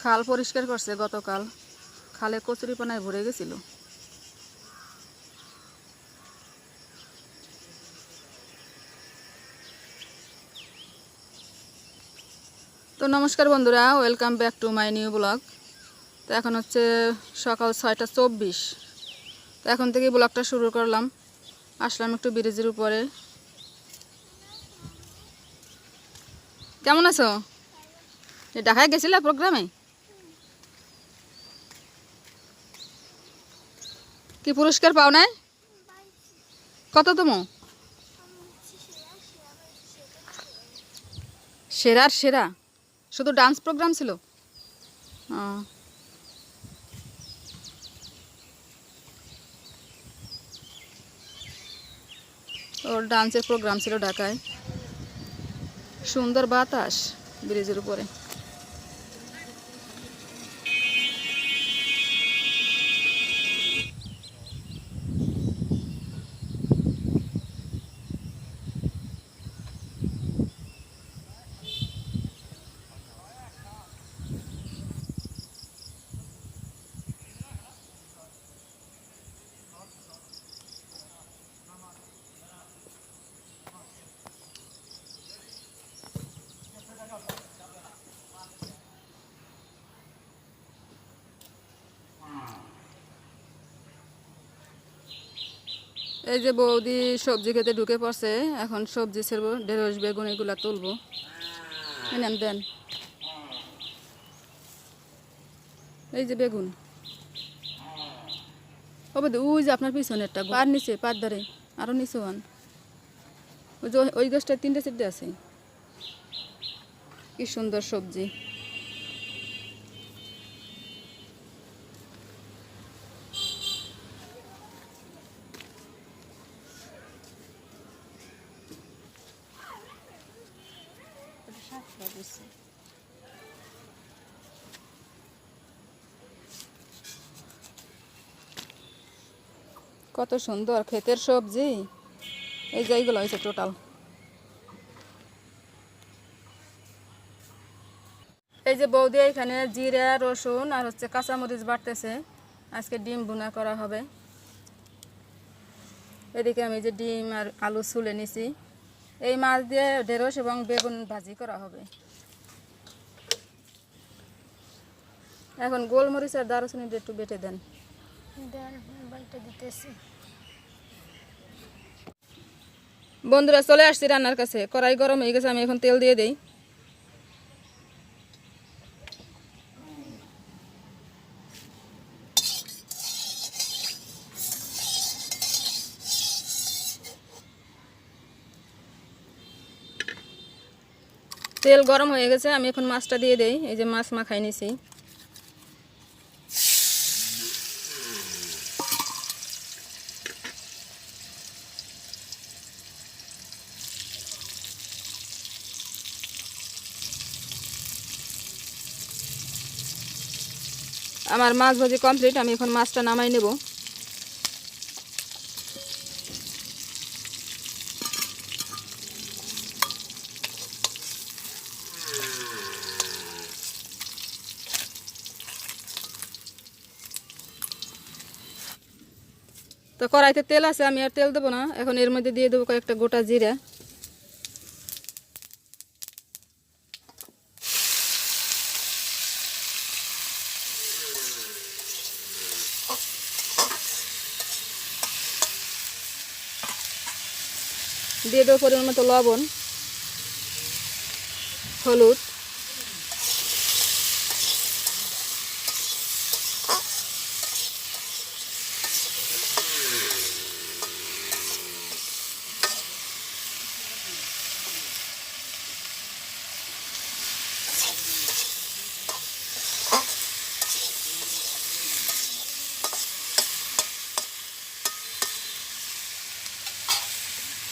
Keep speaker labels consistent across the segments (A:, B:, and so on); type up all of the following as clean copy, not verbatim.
A: খাল পরিষ্কার করছে গতকাল। খালে কচুরিপানায় ভরে গেছিল। তো নমস্কার বন্ধুরা, welcome back to my new blog. তো এখন হচ্ছে সকাল 6টা 24। তো এখন থেকে ব্লগটা শুরু করলাম। আসলাম একটু ব্রিজের উপরে। কেমন আছো? ঢাকায় গেছিলে প্রোগ্রামে? কি পুরস্কার পাও নাই? কততম? সেরার সেরা? শুধু ডান্স প্রোগ্রাম ছিল? ওর ডান্সের প্রোগ্রাম ছিল ঢাকায়। সুন্দর বাতাস ব্রিজের উপরে। এই যে বৌদি সবজি খেতে ঢুকে পড়ছে। এখন সবজি ছেড়বো, ঢেঁড়স বেগুন এগুলা তুলবো। নেন দেন। এই যে বেগুন। ও বৌদি ওই যে আপনার পিছনে একটা পার নিচে, পার ধরে আরো নিচে আন। ওই যে ওই গাছটায় 3টে 4টে আছে। কি সুন্দর সবজি। কত সুন্দর ক্ষেতের সবজি। এই যে এইগুলো হয়েছে টোটাল। এই যে বৌদি এখানে জিরা রসুন আর হচ্ছে কাঁচামরিচ বাটতেছে। আজকে ডিম ভুনা করা হবে। এদিকে আমি যে ডিম আর আলু ছুলে নিছি। এই মাছ দিয়ে ঢেঁড়স এবং বেগুন ভাজি করা হবে। এখন গোলমরিচ আর দারুচিনি একটু বেটে দেন। বন্ধুরা চলে আসছি রান্নার কাছে। কড়াই গরম হয়ে গেছে, আমি এখন তেল দিয়ে দেই। তেল গরম হয়ে গেছে, আমি এখন মাছটা দিয়ে দেই। এই যে মাছ মাখাই নিছি। আমার মাছ ভাজি কমপ্লিট, আমি এখন মাছটা নামাই নেব। তো কড়াইতে তেল আছে, আমি আর তেল দেবো না। এখন এর মধ্যে দিয়ে দেবো কয়েকটা গোটা জিরা। দিয়ে দেবো পরিমাণ মতো লবণ, হলুদ,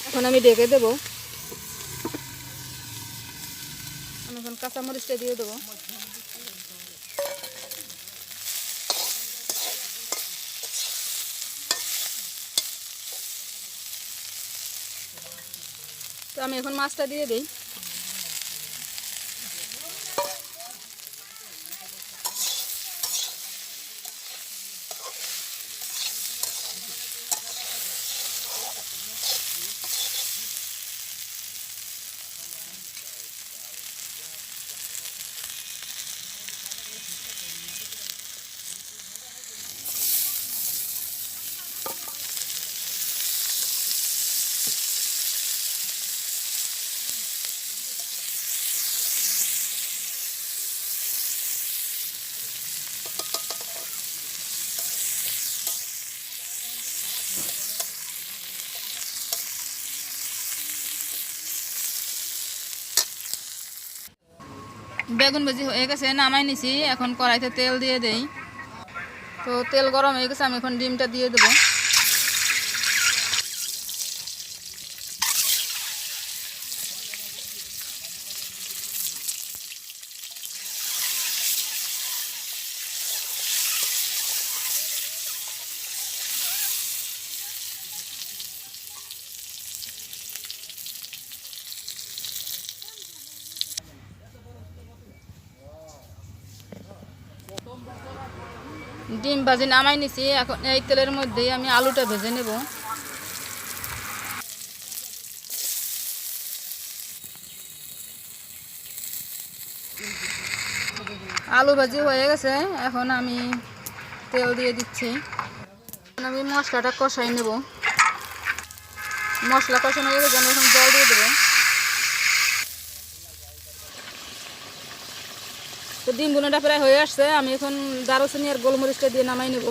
A: এখন আমি ঢেকে দেবো। আমি এখন কাঁচামরিচটা দিয়ে দেবো। তো আমি এখন মাছটা দিয়ে দিই। বেগুন ভাজি হয়ে গেছে, নামাই নিছি। এখন কড়াইতে তেল দিয়ে দেই। তো তেল গরম হয়ে গেছে, আমি এখন ডিমটা দিয়ে দেবো। ডিম ভাজি নামাই নিছি। এখন এই তেলের মধ্যেই আমি আলুটা ভেজে নেব। আলু ভাজি হয়ে গেছে, এখন আমি তেল দিয়ে দিচ্ছি। আমি মশলাটা কষাই নেব। মশলা কষানো হয়ে গেছে, আমি এখন জল দিয়ে দেবো। তো ডিম বোনাটা প্রায় হয়ে আসছে, আমি এখন দারুচিনি আর গোলমরিচটা দিয়ে নামাই নেব।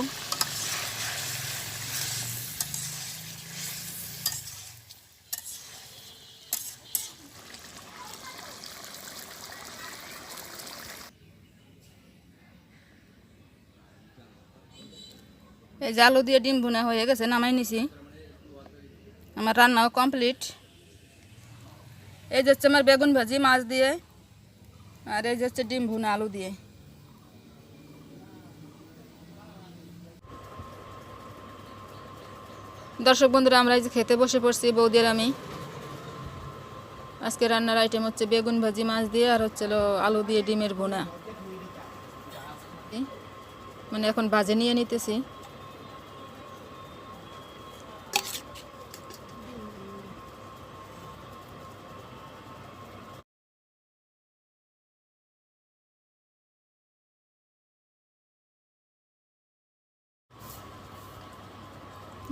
A: এই যে আলু দিয়ে ডিম ভুনা হয়ে গেছে, নামাই নিছি। আমার রান্নাও কমপ্লিট। এই যে হচ্ছে আমার বেগুন ভাজি মাছ দিয়ে, আর এই যে হচ্ছে ডিম ভুনা আলু দিয়ে। দর্শক বন্ধুরা, আমরা এই যে খেতে বসে পড়ছি বৌদি আর আমি। আজকে রান্নার আইটেম হচ্ছে বেগুন ভাজি মাছ দিয়ে, আর হচ্ছে আলু দিয়ে ডিমের ভুনা। মানে এখন ভাজে নিয়ে নিতেছি।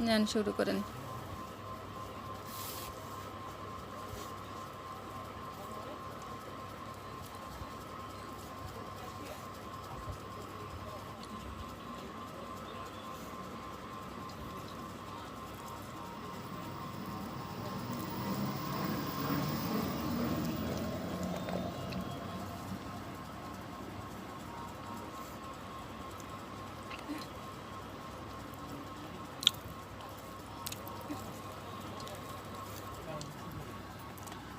A: নেন, শুরু করেন।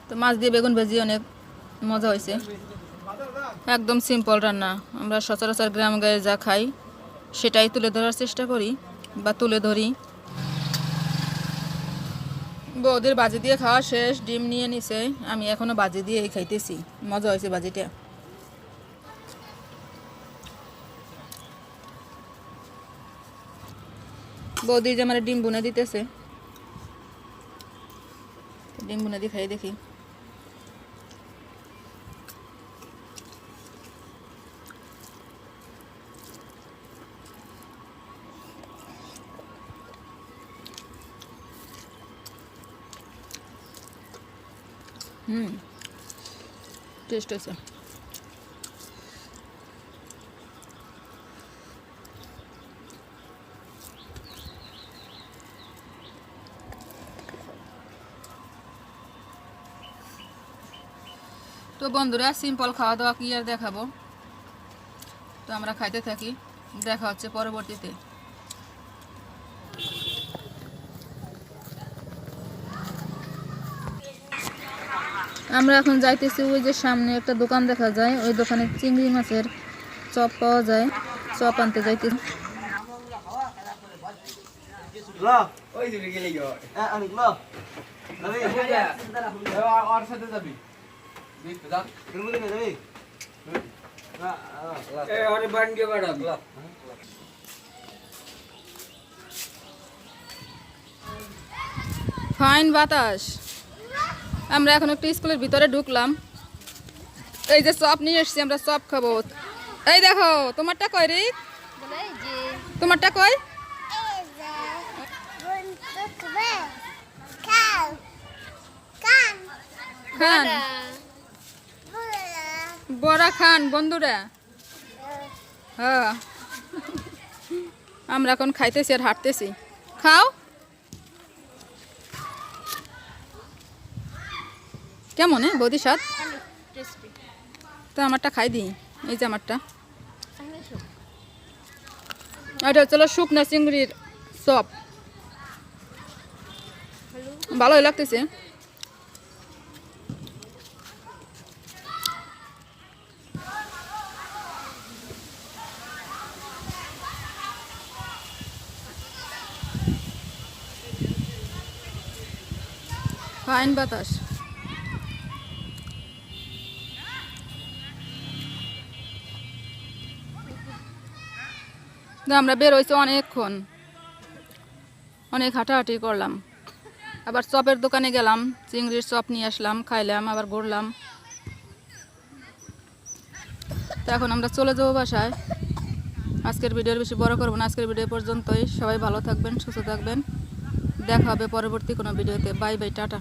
A: তো মাছ দিয়ে বেগুন ভাজি অনেক মজা হয়েছে। একদম সিম্পল রান্না। আমরা সচরাচর গ্রাম গায়ে যা খাই সেটাই তুলে ধরার চেষ্টা করি বা তুলে ধরি। বৌদির বাজি দিয়ে খাওয়া শেষ, ডিম নিয়ে নিছে। আমি এখনো বাজি দিয়ে খাইতেছি। মজা হয়েছে বাজিটা। বৌদি যে আমার ডিম বুনে দিতেছে, ডিম বুনে দিয়ে খাই দেখি। টেস্ট হয়েছে। তো বন্ধুরা, সিম্পল খাওয়া দাওয়া কি আর দেখাবো। তো আমরা খাইতে থাকি, দেখা হচ্ছে পরবর্তীতে। আমরা এখন যাইতেছি, ওই যে সামনে একটা দোকান দেখা যায়, ওই দোকানে চিংড়ি মাছের চপ পাওয়া যায়। চপ আনতে যাইতেছি। ফাইন বাতাস। আমরা এখন একটু স্কুলের ভিতরে ঢুকলাম। এই যে চপ নিয়ে এসছি, আমরা চপ খাবো। এই দেখো, তোমারটা কই রে? তোমারটা কই? খান, বড়া খান বন্ধুরা। হ্যাঁ, আমরা এখন খাইতেছি আর হাঁটতেছি। খাও। কেমন বৌদি স্বাদ? তো আমারটা খাই দিই, এই যে আমারটা। এটা হচ্ছে শুকনা চিংড়ির চপ, ভালোই লাগতেছে। ফাইন বাতাস। আমরা বের হয়েছি অনেকক্ষণ, অনেক হাঁটাহাঁটি করলাম, আবার চপের দোকানে গেলাম, চিংড়ির চপ নিয়ে আসলাম, খাইলাম, আবার ঘুরলাম। তো এখন আমরা চলে যাবো বাসায়। আজকের ভিডিওর বেশি বড় করবো না, আজকের ভিডিও পর্যন্তই। সবাই ভালো থাকবেন, সুস্থ থাকবেন, দেখা হবে পরবর্তী কোনো ভিডিওতে। Bye bye, tata.